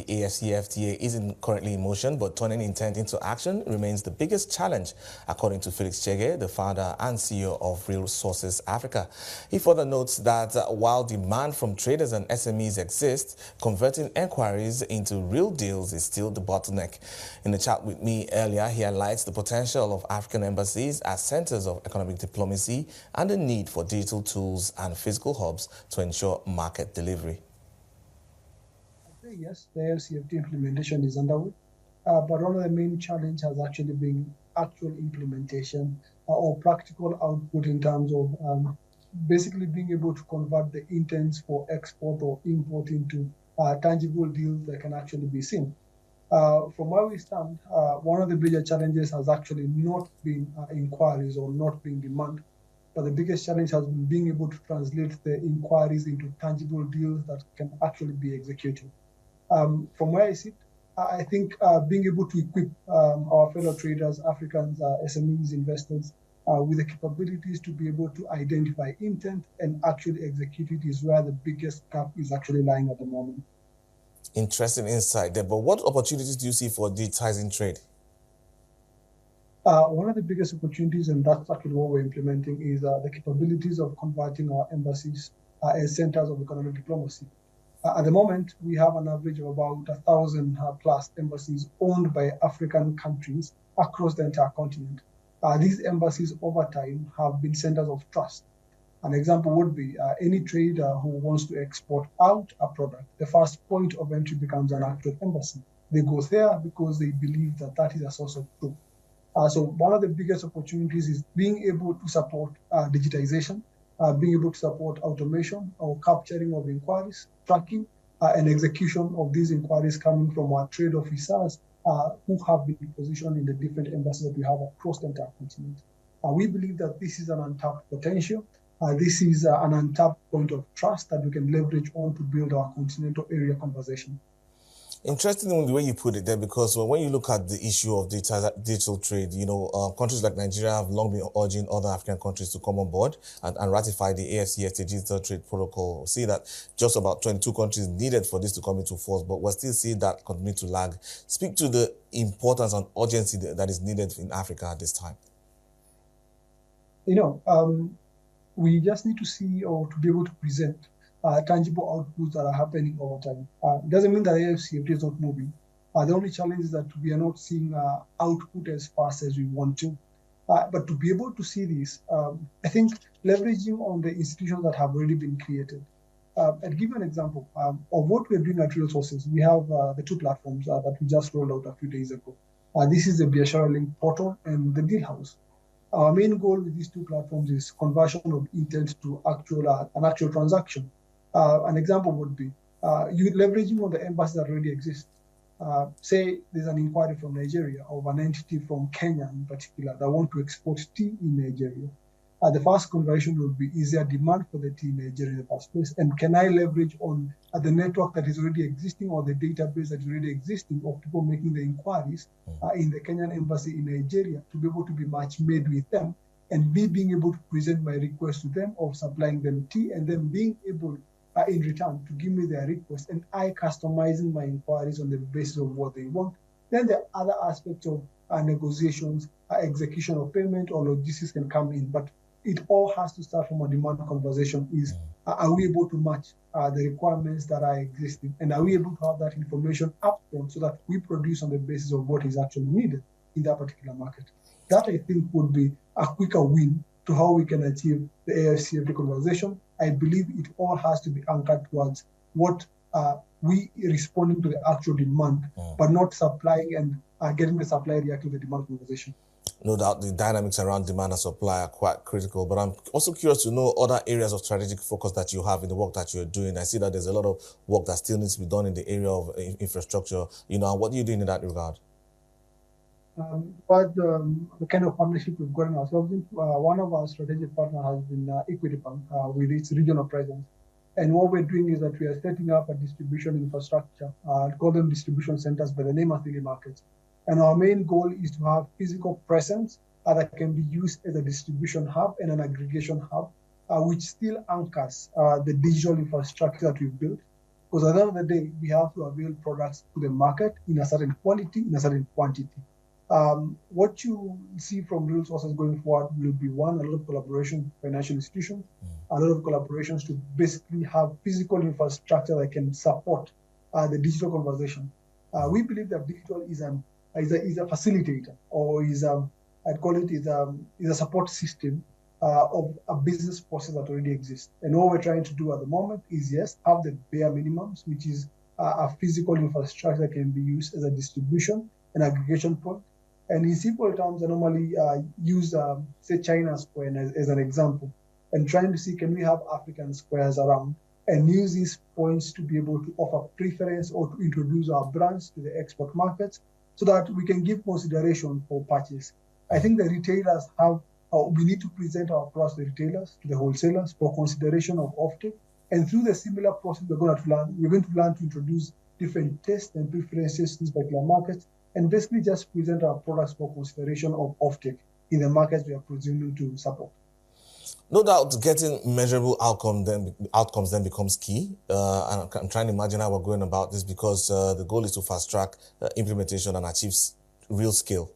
AfCFTA isn't currently in motion, but turning intent into action remains the biggest challenge, according to Felix Chege, the founder and CEO of Real Sources Africa. He further notes that while demand from traders and SMEs exists, converting inquiries into real deals is still the bottleneck. In the chat with me earlier, he highlights the potential of African embassies as centers of economic diplomacy and the need for digital tools and physical hubs to ensure market delivery. Yes, the AfCFTA implementation is underway, but one of the main challenges has actually been actual implementation or practical output in terms of basically being able to convert the intents for export or import into tangible deals that can actually be seen. From where we stand, one of the bigger challenges has actually not been inquiries or not being demand, but the biggest challenge has been being able to translate the inquiries into tangible deals that can actually be executed. From where I sit, I think being able to equip our fellow traders, Africans, SMEs, investors, with the capabilities to be able to identify intent and actually execute it is where the biggest gap is actually lying at the moment. Interesting insight there, but what opportunities do you see for digitizing trade? One of the biggest opportunities, and that's actually what we're implementing, is the capabilities of converting our embassies as centers of economic diplomacy. At the moment, we have an average of about 1,000 plus embassies owned by African countries across the entire continent. These embassies over time have been centers of trust. An example would be any trader who wants to export out a product, the first point of entry becomes an actual embassy. They go there because they believe that that is a source of truth. So one of the biggest opportunities is being able to support digitization, being able to support automation or capturing of inquiries, tracking and execution of these inquiries coming from our trade officers who have been positioned in the different embassies that we have across the entire continent. We believe that this is an untapped potential. This is an untapped point of trust that we can leverage on to build our continental area conversation. Interesting in the way you put it there, because when you look at the issue of digital trade, you know, countries like Nigeria have long been urging other African countries to come on board and ratify the AfCFTA digital trade protocol. See that just about 22 countries needed for this to come into force, but we're still seeing that continue to lag. Speak to the importance and urgency that is needed in Africa at this time. You know, we just need to see or to be able to present tangible outputs that are happening over time. It doesn't mean that AfCFTA is not moving. The only challenge is that we are not seeing output as fast as we want to. But to be able to see this, I think leveraging on the institutions that have already been created. I'll give you an example of what we're doing at Real Sources. We have the two platforms that we just rolled out a few days ago. This is the Biashara Link portal and the Deal House. Our main goal with these two platforms is conversion of intent to an actual transaction. An example would be you leveraging on the embassies that already exist. Say there's an inquiry from Nigeria of an entity from Kenya in particular that want to export tea in Nigeria. The first conversion would be, is there demand for the tea in Nigeria in the first place? And can I leverage on the network that is already existing or the database that is already existing of people making the inquiries in the Kenyan embassy in Nigeria to be able to be match made with them and being able to present my request to them of supplying them tea and then being able in return to give me their request and I customizing my inquiries on the basis of what they want. Then the other aspects of negotiations, execution of payment or logistics can come in. But it all has to start from a demand conversation is, are we able to match the requirements that are existing? And are we able to have that information upfront so that we produce on the basis of what is actually needed in that particular market? That I think would be a quicker win to how we can achieve the AfCFTA conversation. I believe it all has to be anchored towards what we responding to the actual demand, but not supplying and getting the supply reacting to the demand conversation. No doubt the dynamics around demand and supply are quite critical, but I'm also curious to know other areas of strategic focus that you have in the work that you're doing. I see that there's a lot of work that still needs to be done in the area of infrastructure. You know, what are you doing in that regard? But the kind of partnership we've gotten ourselves into, one of our strategic partners has been Equity Bank with its regional presence. And what we're doing is that we are setting up a distribution infrastructure, call them distribution centers by the name of Affiliate Markets. And our main goal is to have physical presence that can be used as a distribution hub and an aggregation hub, which still anchors the digital infrastructure that we've built. Because at the end of the day, we have to avail products to the market in a certain quality, in a certain quantity. What you see from real sources going forward will be one, a lot of collaboration with financial institutions, a lot of collaborations to basically have physical infrastructure that can support the digital conversation. We believe that digital is a facilitator, or I'd call it is a support system of a business process that already exists. And what we're trying to do at the moment is, yes, have the bare minimums, which is a physical infrastructure that can be used as a distribution and aggregation point. And in simple terms, I normally use, say, China Square as an example, and trying to see, can we have African squares around and use these points to be able to offer preference or to introduce our brands to the export markets so that we can give consideration for purchase. I think the retailers have, we need to present our products to the retailers, to the wholesalers for consideration of offtake. And through the similar process, we're going to learn to introduce different tastes and preferences to these particular markets, and basically just present our products for consideration of offtake in the markets we are presuming to support. No doubt getting measurable outcomes then becomes key. And I'm trying to imagine how we're going about this, because the goal is to fast track implementation and achieve real scale.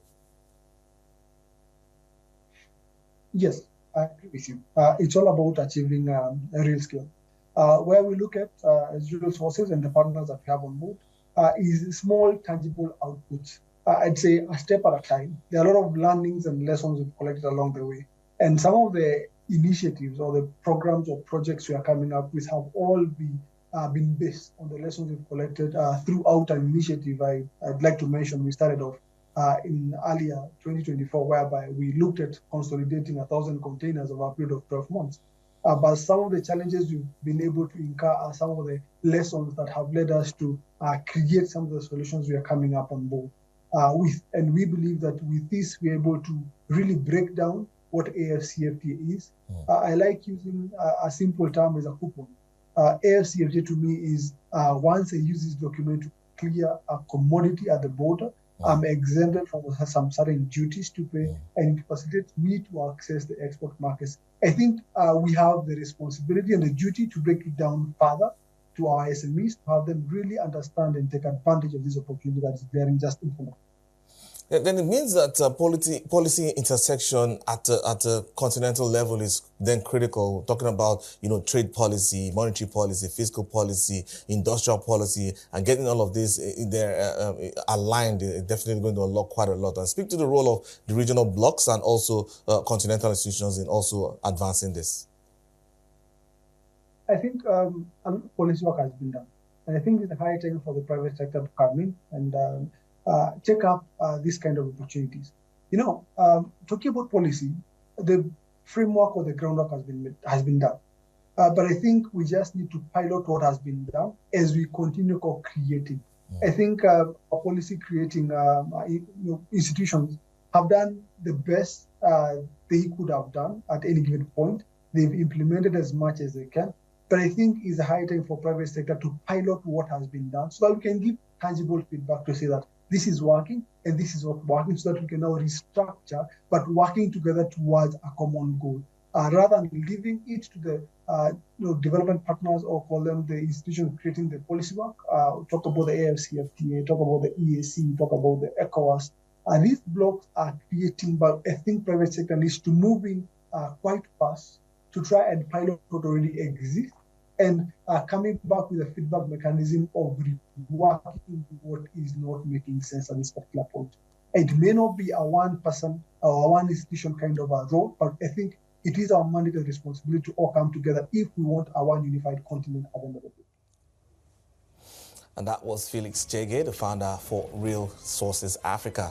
Yes, I agree with you. It's all about achieving a real scale. Where we look at as real sources and the partners that we have on board is small, tangible outputs. I'd say a step at a time. There are a lot of learnings and lessons we've collected along the way. And some of the initiatives or the programs or projects we are coming up with have all been based on the lessons we've collected throughout an initiative I'd like to mention. We started off in earlier 2024, whereby we looked at consolidating 1,000 containers over a period of 12 months. But some of the challenges we've been able to incur are some of the lessons that have led us to create some of the solutions we are coming up on board with. And we believe that with this, we're able to really break down what AfCFTA is. I like using a simple term as a coupon. AfCFTA to me is once I use this document to clear a commodity at the border, I'm exempted from some certain duties to pay, and it facilitates me to access the export markets. I think we have the responsibility and the duty to break it down further to our SMEs, to have them really understand and take advantage of this opportunity that is glaring just in front of them. Then it means that policy intersection at a continental level is then critical. Talking about, trade policy, monetary policy, fiscal policy, industrial policy, and getting all of this there aligned is definitely going to unlock quite a lot. And speak to the role of the regional blocs and also continental institutions in also advancing this. I think policy work has been done. And I think it's a high time for the private sector to come in and check up these kind of opportunities. Talking about policy, the framework or the groundwork has been done. But I think we just need to pilot what has been done as we continue co-creating. I think our policy creating institutions have done the best they could have done at any given point. They've implemented as much as they can. But I think it's a high time for private sector to pilot what has been done so that we can give tangible feedback to say that this is working and this is not working, so that we can now restructure, but working together towards a common goal, rather than leaving it to the development partners, or call them the institutions creating the policy work. Talk about the AfCFTA, talk about the EAC, talk about the ECOWAS. These blocks are creating, but I think private sector needs to move in quite fast to try and pilot what already exists, and coming back with a feedback mechanism of reworking what is not making sense at this particular point. It may not be a one person or a one institution kind of a role, but I think it is our mandate and responsibility to all come together if we want a one unified continent at the end of the day. And that was Felix Chege, the founder for Real Sources Africa.